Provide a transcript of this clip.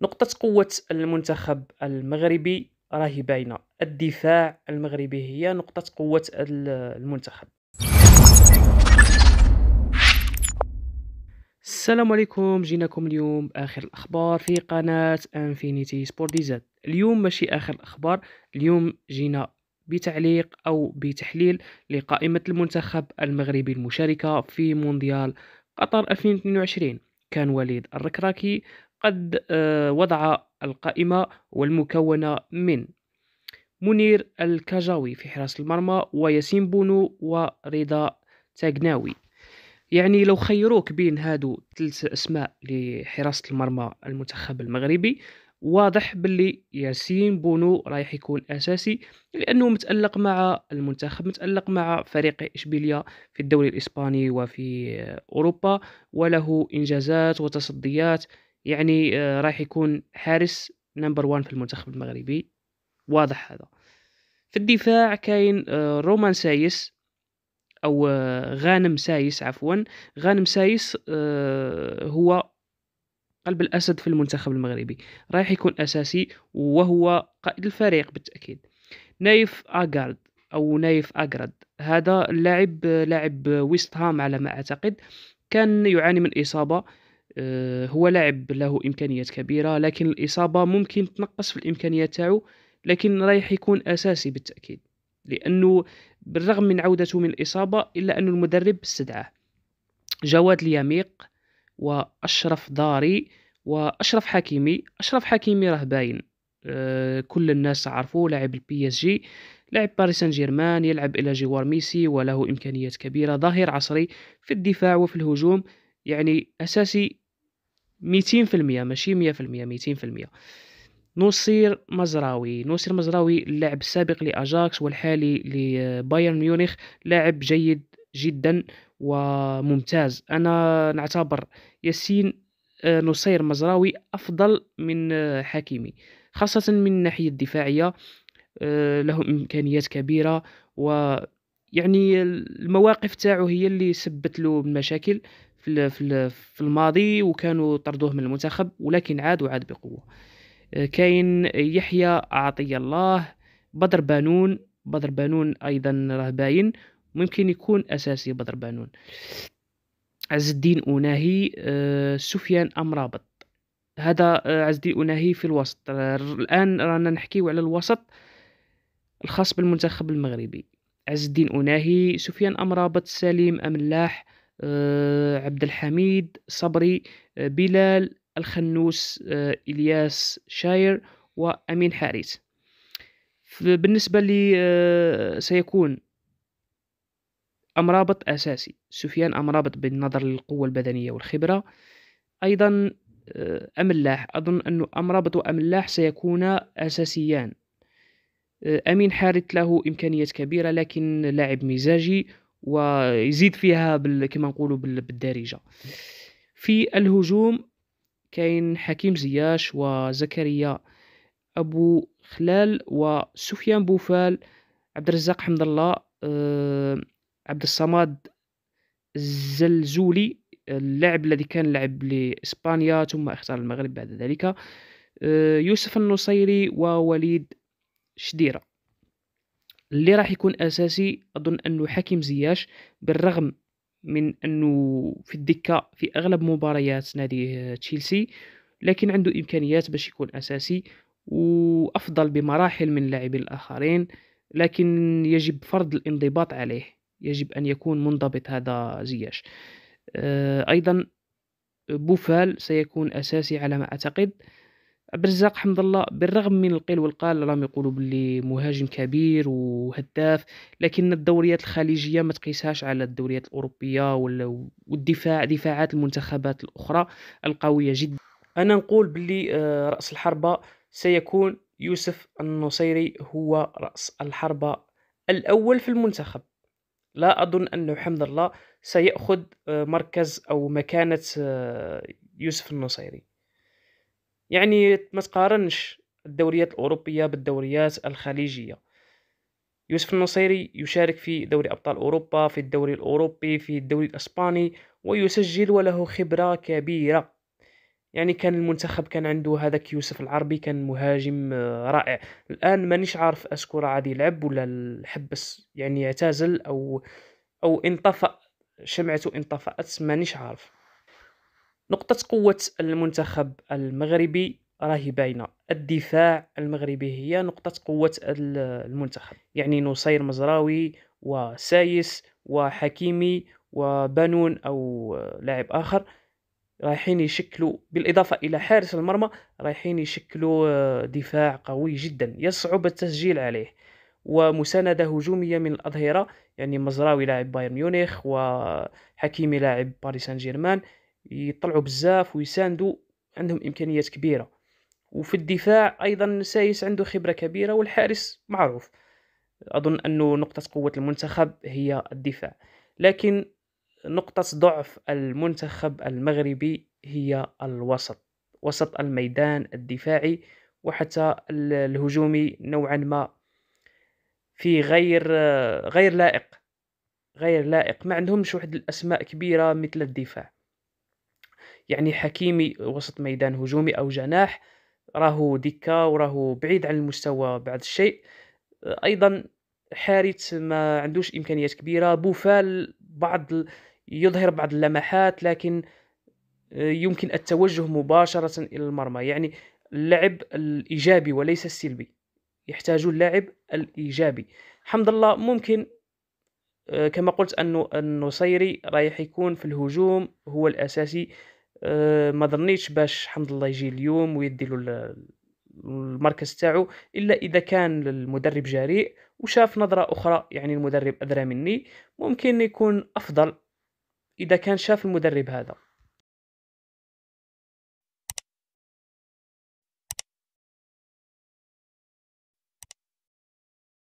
نقطة قوة المنتخب المغربي راهي باينة، الدفاع المغربي هي نقطة قوة المنتخب. السلام عليكم، جيناكم اليوم بآخر الأخبار في قناة انفينيتي سبور دي زد. اليوم ماشي آخر الأخبار، اليوم جينا بتعليق أو بتحليل لقائمة المنتخب المغربي المشاركة في مونديال قطر 2022. كان وليد الركراكي قد وضع القائمة والمكونة من منير الكجاوي في حراسة المرمى، وياسين بونو، ورضا تاغناوي. يعني لو خيروك بين هادو 3 أسماء لحراسة المرمى المنتخب المغربي، واضح باللي ياسين بونو رايح يكون أساسي، لأنه متألق مع المنتخب، متألق مع فريق إشبيليا في الدوري الإسباني وفي أوروبا، وله إنجازات وتصديات. يعني رايح يكون حارس نمبر 1 في المنتخب المغربي، واضح هذا. في الدفاع كاين رومان سايس، أو غانم سايس عفوا. غانم سايس هو قلب الأسد في المنتخب المغربي، رايح يكون أساسي وهو قائد الفريق بالتأكيد. نايف أغارد أو نايف أغرد، هذا اللاعب لاعب ويست هام على ما أعتقد، كان يعاني من إصابة. هو لاعب له إمكانيات كبيرة، لكن الإصابة ممكن تنقص في الإمكانيات تاعو، لكن رايح يكون أساسي بالتأكيد، لأنه بالرغم من عودته من الإصابة إلا أن المدرب استدعاه. جواد اليميق، وأشرف داري، وأشرف حكيمي. أشرف حكيمي راه باين، كل الناس تعرفوه، لاعب البي اس جي، لاعب باريس سان جيرمان، يلعب إلى جوار ميسي وله إمكانيات كبيرة، ظهير عصري في الدفاع وفي الهجوم، يعني أساسي 200%، ماشي 100%، 200%. نوصير مزراوي اللاعب السابق لأجاكس والحالي لبايرن ميونخ، لاعب جيد جدا وممتاز. أنا نعتبر ياسين نصير مزراوي أفضل من حكيمي، خاصة من الناحية الدفاعية. له إمكانيات كبيرة، ويعني المواقف تاعو هي اللي سبت له المشاكل في الماضي، وكانوا طردوه من المنتخب، ولكن عاد بقوة. كاين يحيى عطية الله، بدر بانون أيضا راه باين، ممكن يكون أساسي بدر بانون. عز الدين أوناهي، سفيان أمرابط. هذا عز الدين أوناهي في الوسط. الآن رانا نحكيو على الوسط الخاص بالمنتخب المغربي. عز الدين أوناهي، سفيان أمرابط، سليم أملاح، عبد الحميد صبري، بلال الخنوس، إلياس شاير، وأمين حارس. بالنسبة لي سيكون أمرابط أساسي، سفيان أمرابط بالنظر للقوة البدنية والخبرة. أيضا أملاح، أظن أن أمرابط وأملاح سيكونا أساسيان. أمين حارث له إمكانيات كبيرة، لكن لاعب مزاجي ويزيد فيها كما نقولوا بالدارجة. في الهجوم كاين حكيم زياش، وزكريا أبو خلال، وسفيان بوفال، عبد الرزاق حمد الله، عبد الصمد الزلزولي، اللاعب الذي كان لعب لإسبانيا ثم اختار المغرب بعد ذلك، يوسف النصيري، ووليد شديرة. اللي راح يكون أساسي أظن أنه حكيم زياش، بالرغم من أنه في الدكة في أغلب مباريات نادي تشيلسي، لكن عنده إمكانيات باش يكون أساسي وأفضل بمراحل من اللاعبين الآخرين، لكن يجب فرض الانضباط عليه، يجب أن يكون منضبط هذا زياش. أيضا بوفال سيكون أساسي على ما أعتقد. عبد الرزاق حمد الله، بالرغم من القيل والقال راهم يقولوا باللي مهاجم كبير وهداف، لكن الدوريات الخليجية ما تقيسهاش على الدوريات الأوروبية دفاعات المنتخبات الأخرى القوية جدا. أنا نقول باللي رأس الحربة سيكون يوسف النصيري، هو رأس الحربة الأول في المنتخب. لا أظن أنه حمد الله سيأخذ مركز أو مكانة يوسف النصيري. يعني ما تقارنش الدوريات الأوروبية بالدوريات الخليجية. يوسف النصيري يشارك في دوري أبطال أوروبا، في الدوري الأوروبي، في الدوري الأسباني، ويسجل وله خبرة كبيرة. يعني كان المنتخب كان عنده هذاك يوسف العربي، كان مهاجم رائع. الآن مانيش عارف اسكو راه غادي يلعب ولا حبس، يعني اعتزل أو انطفأ، شمعته انطفأت، مانيش عارف. نقطة قوة المنتخب المغربي راهي باينة، الدفاع المغربي هي نقطة قوة المنتخب، يعني نصير مزراوي وسايس وحكيمي وبنون أو لاعب آخر رايحين يشكلوا، بالإضافة إلى حارس المرمى، رايحين يشكلوا دفاع قوي جدا يصعب التسجيل عليه، ومساندة هجومية من الأظهرة، يعني مزراوي لاعب بايرن ميونخ وحكيمي لاعب باريس سان جيرمان، يطلعوا بزاف ويساندوا، عندهم إمكانيات كبيرة. وفي الدفاع أيضا سايس عنده خبرة كبيرة، والحارس معروف. أظن أنه نقطة قوة المنتخب هي الدفاع، لكن نقطة ضعف المنتخب المغربي هي الوسط، وسط الميدان الدفاعي وحتى الهجومي نوعا ما، في غير لائق، غير لائق. ما عندهمش واحد الأسماء كبيرة مثل الدفاع، يعني حكيمي وسط ميدان هجومي أو جناح، راهو دكة وراهو بعيد عن المستوى بعض الشيء. أيضا حارس ما عندوش إمكانيات كبيرة. بوفال يظهر بعض اللمحات، لكن يمكن التوجه مباشرة إلى المرمى، يعني اللعب الإيجابي وليس السلبي، يحتاج اللعب الإيجابي. حمد الله ممكن كما قلت أنه النصيري رايح يكون في الهجوم هو الأساسي. ما ظنيتش باش حمد الله يجي اليوم ويديله المركز تاعو، إلا إذا كان المدرب جريء وشاف نظرة أخرى، يعني المدرب أدرى مني، ممكن يكون أفضل إذا كان شاف المدرب هذا.